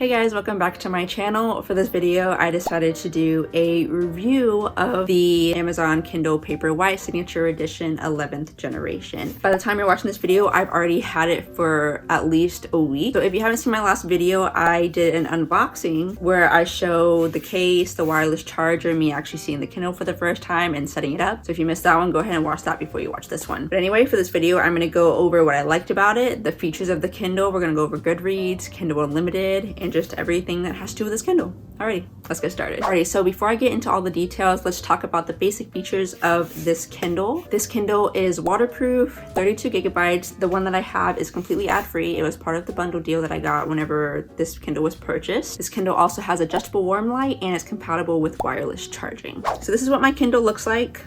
Hey guys, welcome back to my channel. For this video, I decided to do a review of the Amazon Kindle Paperwhite Signature Edition 11th generation. By the time you're watching this video, I've already had it for at least a week. So if you haven't seen my last video, I did an unboxing where I show the case, the wireless charger, me actually seeing the Kindle for the first time and setting it up. So if you missed that one, go ahead and watch that before you watch this one. But anyway, for this video, I'm going to go over what I liked about it, the features of the Kindle. We're going to go over GoodReads, Kindle Unlimited, and just everything that has to do with this Kindle. Alrighty, let's get started. Alrighty, so before I get into all the details, let's talk about the basic features of this Kindle. This Kindle is waterproof, 32 gigabytes. The one that I have is completely ad-free. It was part of the bundle deal that I got whenever this Kindle was purchased. This Kindle also has adjustable warm light and it's compatible with wireless charging. So this is what my Kindle looks like.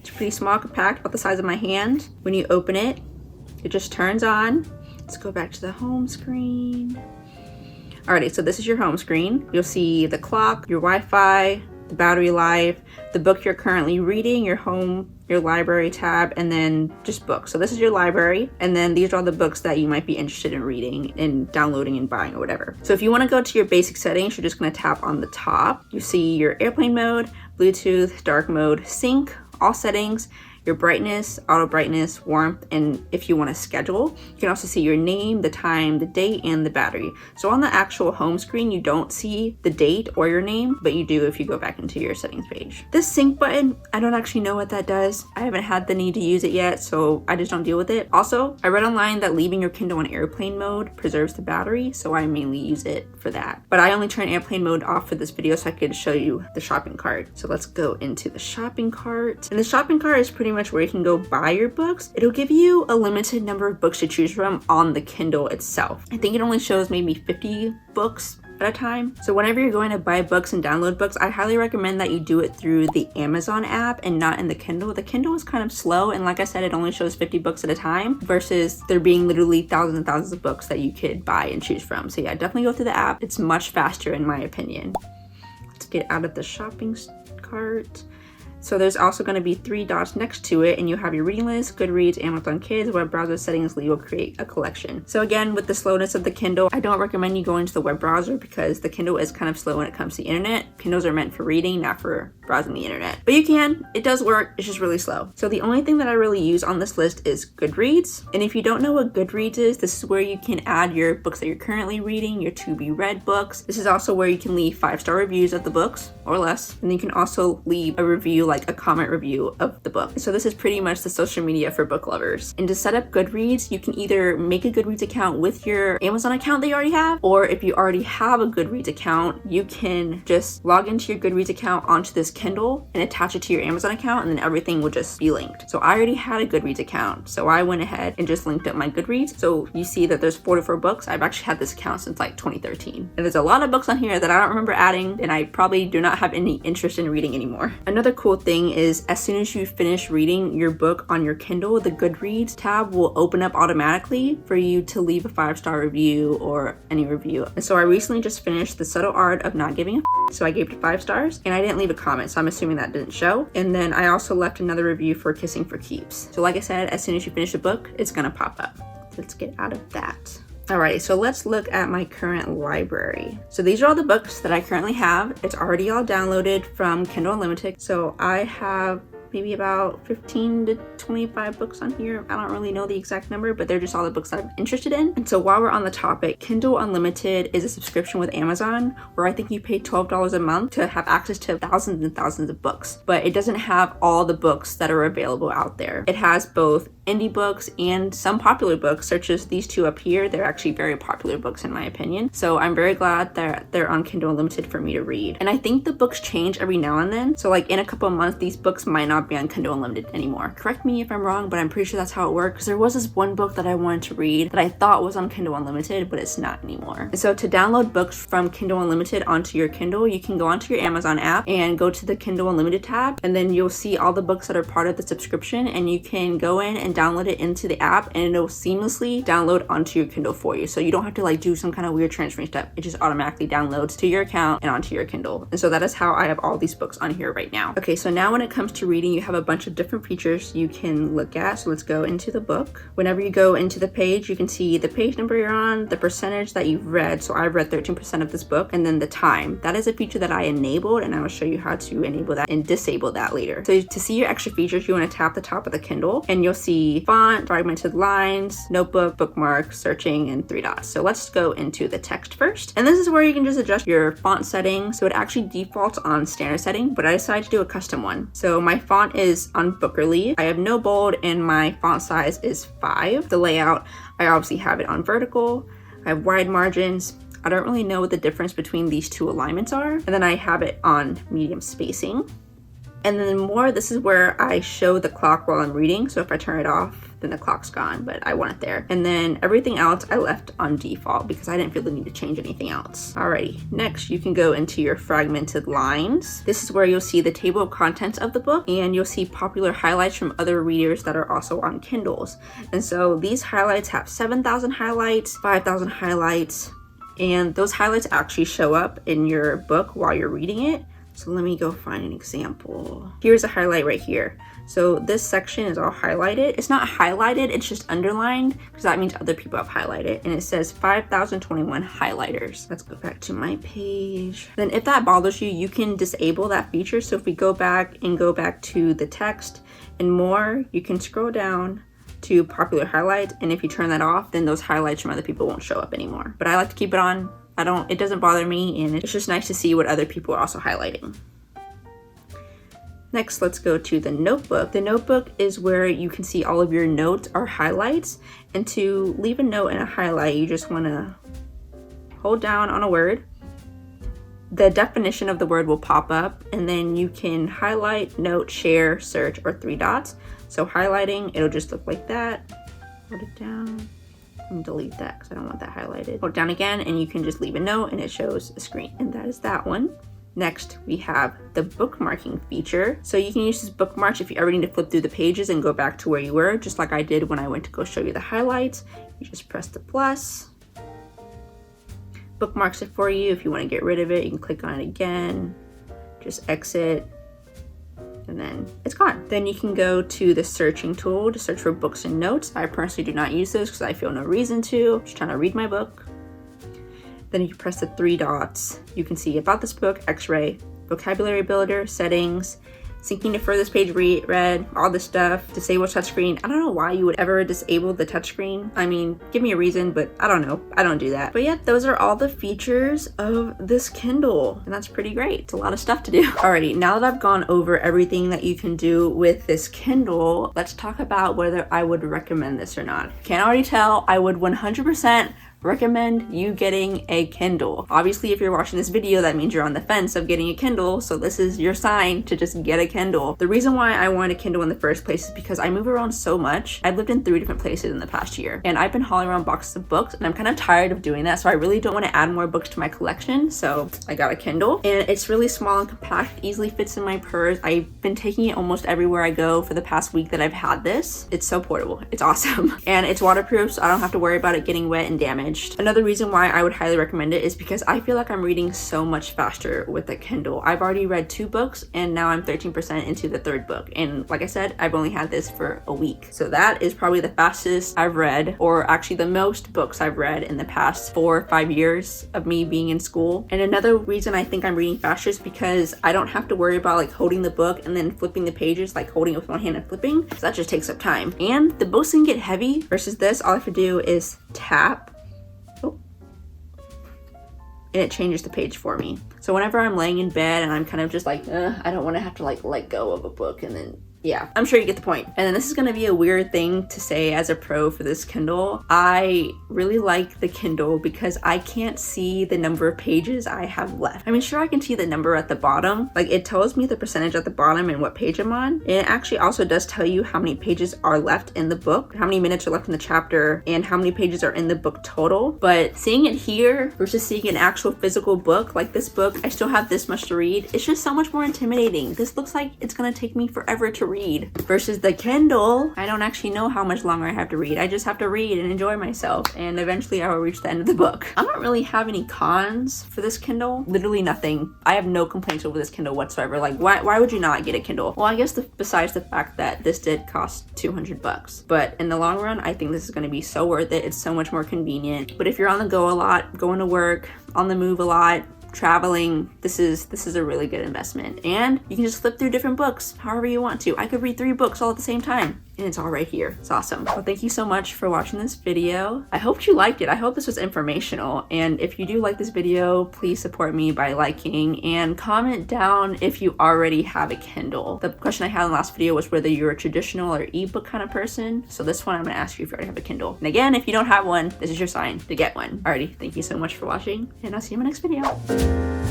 It's pretty small, compact, about the size of my hand. When you open it, it just turns on. Let's go back to the home screen. Alrighty, so this is your home screen. You'll see the clock, your Wi-Fi, the battery life, the book you're currently reading, your home, your library tab, and then just books. So this is your library, and then these are all the books that you might be interested in reading and downloading and buying or whatever. So if you want to go to your basic settings, you're just going to tap on the top. You see your airplane mode, Bluetooth, dark mode, sync, all settings, your brightness, auto brightness, warmth, and if you want to schedule, you can also see your name, the time, the date, and the battery. So on the actual home screen, you don't see the date or your name, but you do if you go back into your settings page. This sync button, I don't actually know what that does. I haven't had the need to use it yet, so I just don't deal with it. Also, I read online that leaving your Kindle in airplane mode preserves the battery, so I mainly use it for that. But I only turn airplane mode off for this video so I could show you the shopping cart. So let's go into the shopping cart. And the shopping cart is pretty much where you can go buy your books. It'll give you a limited number of books to choose from on the Kindle itself. I think it only shows maybe 50 books at a time. So whenever you're going to buy books and download books, I highly recommend that you do it through the Amazon app and not in the Kindle. The Kindle is kind of slow, and like I said, it only shows 50 books at a time versus there being literally thousands and thousands of books that you could buy and choose from. So yeah, definitely go through the app. It's much faster in my opinion. Let's get out of the shopping cart. So there's also going to be 3 dots next to it, and you have your reading list, GoodReads, Amazon Kids, web browser settings, you will create a collection. So again, with the slowness of the Kindle, I don't recommend you go into the web browser because the Kindle is kind of slow when it comes to the internet. Kindles are meant for reading, not for browsing the internet. But you can, it does work, it's just really slow. So the only thing that I really use on this list is GoodReads. And if you don't know what GoodReads is, this is where you can add your books that you're currently reading, your to be read books. This is also where you can leave 5-star reviews of the books or less. And then you can also leave a review, like a comment review of the book. So this is pretty much the social media for book lovers. And to set up GoodReads, you can either make a GoodReads account with your Amazon account that you already have, or if you already have a GoodReads account, you can just log into your GoodReads account onto this Kindle and attach it to your Amazon account, and then everything will just be linked. So I already had a GoodReads account, so I went ahead and just linked up my GoodReads. So you see that there's 44 books. I've actually had this account since like 2013. And there's a lot of books on here that I don't remember adding, and I probably do not have any interest in reading anymore. Another cool thing is as soon as you finish reading your book on your Kindle, the GoodReads tab will open up automatically for you to leave a 5-star review or any review. And so I recently just finished The Subtle Art of Not Giving a so I gave it 5 stars, and I didn't leave a comment, so I'm assuming that didn't show. And then I also left another review for Kissing for Keeps. So like I said, as soon as you finish the book, it's gonna pop up. Let's get out of that. Alright, so let's look at my current library. So these are all the books that I currently have. It's already all downloaded from Kindle Unlimited. So I have maybe about 15 to 25 books on here. I don't really know the exact number, but they're just all the books that I'm interested in. And so while we're on the topic, Kindle Unlimited is a subscription with Amazon where I think you pay $12 a month to have access to thousands and thousands of books, but it doesn't have all the books that are available out there. It has both indie books and some popular books, such as these two up here. They're actually very popular books in my opinion. So I'm very glad that they're on Kindle Unlimited for me to read. And I think the books change every now and then. So like in a couple of months, these books might not be on Kindle Unlimited anymore. Correct me if I'm wrong, but I'm pretty sure that's how it works. Because there was this one book that I wanted to read that I thought was on Kindle Unlimited, but it's not anymore. And so to download books from Kindle Unlimited onto your Kindle, you can go onto your Amazon app and go to the Kindle Unlimited tab, and then you'll see all the books that are part of the subscription, and you can go in and download it into the app and it'll seamlessly download onto your Kindle for you. So you don't have to like do some kind of weird transferring step. It just automatically downloads to your account and onto your Kindle. And so that is how I have all these books on here right now. Okay, so now when it comes to reading, you have a bunch of different features you can look at. So let's go into the book. Whenever you go into the page, you can see the page number you're on, the percentage that you've read. So I've read 13% of this book, and then the time. That is a feature that I enabled, and I will show you how to enable that and disable that later. So to see your extra features, you want to tap the top of the Kindle and you'll see font, fragmented lines, notebook, bookmark, searching, and 3 dots. So let's go into the text first. And this is where you can just adjust your font settings. So it actually defaults on standard setting, but I decided to do a custom one. So my font is on Booker Leaf. I have no bold and my font size is 5. The layout, I obviously have it on vertical. I have wide margins. I don't really know what the difference between these two alignments are. And then I have it on medium spacing. And then more, this is where I show the clock while I'm reading. So if I turn it off, then the clock's gone, but I want it there. And then everything else I left on default because I didn't feel the need to change anything else. Alrighty, next you can go into your fragmented lines. This is where you'll see the table of contents of the book, and you'll see popular highlights from other readers that are also on Kindles. And so these highlights have 7,000 highlights, 5,000 highlights, and those highlights actually show up in your book while you're reading it. So let me go find an example. Here's a highlight right here. So this section is all highlighted. It's not highlighted, it's just underlined because that means other people have highlighted. And it says 5,021 highlighters. Let's go back to my page. Then if that bothers you, you can disable that feature. So if we go back to the text and more, you can scroll down to popular highlights. And if you turn that off, then those highlights from other people won't show up anymore. But I like to keep it on. It doesn't bother me, and it's just nice to see what other people are also highlighting. Next, let's go to the notebook. The notebook is where you can see all of your notes or highlights. And to leave a note and a highlight, you just want to hold down on a word. The definition of the word will pop up, and then you can highlight, note, share, search, or 3 dots. So highlighting, it'll just look like that. Hold it down. And delete that because I don't want that highlighted. Hold down again and you can just leave a note and it shows a screen, and that is that one. Next, we have the bookmarking feature. So you can use this bookmarks if you ever need to flip through the pages and go back to where you were, just like I did when I went to go show you the highlights. You just press the plus. Bookmarks it for you. If you want to get rid of it, you can click on it again, just exit, and then it's gone. Then you can go to the searching tool to search for books and notes. I personally do not use this because I feel no reason to. I'm just trying to read my book. Then you press the 3 dots. You can see about this book, X-ray, vocabulary builder, settings, syncing to furthest page read, all this stuff, disable touchscreen. I don't know why you would ever disable the touchscreen. I mean, give me a reason, but I don't know. I don't do that. But yeah, those are all the features of this Kindle, and that's pretty great. It's a lot of stuff to do. Alrighty, now that I've gone over everything that you can do with this Kindle, let's talk about whether I would recommend this or not. Can't already tell, I would 100% recommend you getting a Kindle. Obviously, if you're watching this video, that means you're on the fence of getting a Kindle, so this is your sign to just get a Kindle. The reason why I wanted a Kindle in the first place is because I move around so much. I've lived in 3 different places in the past year, and I've been hauling around boxes of books, and I'm kind of tired of doing that, so I really don't want to add more books to my collection, so I got a Kindle. And it's really small and compact, easily fits in my purse. I've been taking it almost everywhere I go for the past week that I've had this. It's so portable. It's awesome. And it's waterproof, so I don't have to worry about it getting wet and damaged. Another reason why I would highly recommend it is because I feel like I'm reading so much faster with a Kindle. I've already read 2 books and now I'm 13% into the 3rd book. And like I said, I've only had this for a week. So that is probably the fastest I've read, or actually the most books I've read in the past 4 or 5 years of me being in school. And another reason I think I'm reading faster is because I don't have to worry about like holding the book and then flipping the pages, like holding it with one hand and flipping. So that just takes up time. And the books can get heavy versus this. All I have to do is tap. And it changes the page for me. So whenever I'm laying in bed and I'm kind of just like, I don't want to have to like let go of a book, and then yeah, I'm sure you get the point. And then this is going to be a weird thing to say as a pro for this Kindle. I really like the Kindle because I can't see the number of pages I have left. I mean, sure, I can see the number at the bottom. Like it tells me the percentage at the bottom and what page I'm on. And it actually also does tell you how many pages are left in the book, how many minutes are left in the chapter, and how many pages are in the book total. But seeing it here versus seeing an actual physical book, like this book, I still have this much to read. It's just so much more intimidating. This looks like it's going to take me forever to read. read. Versus the Kindle, I don't actually know how much longer I have to read. I just have to read and enjoy myself, and eventually I will reach the end of the book. I don't really have any cons for this Kindle. Literally nothing. I have no complaints over this Kindle whatsoever. Like, why would you not get a Kindle? Well, I guess besides the fact that this did cost $200, but in the long run, I think this is going to be so worth it. It's so much more convenient. But if you're on the go a lot, going to work, on the move a lot, traveling, this is a really good investment. And you can just flip through different books however you want to. I could read 3 books all at the same time, and it's all right here. It's awesome. Well, thank you so much for watching this video. I hope you liked it. I hope this was informational. And if you do like this video, please support me by liking and comment down if you already have a Kindle. The question I had in the last video was whether you're a traditional or ebook kind of person. So this one, I'm gonna ask you if you already have a Kindle. And again, if you don't have one, this is your sign to get one. Alrighty, thank you so much for watching, and I'll see you in my next video.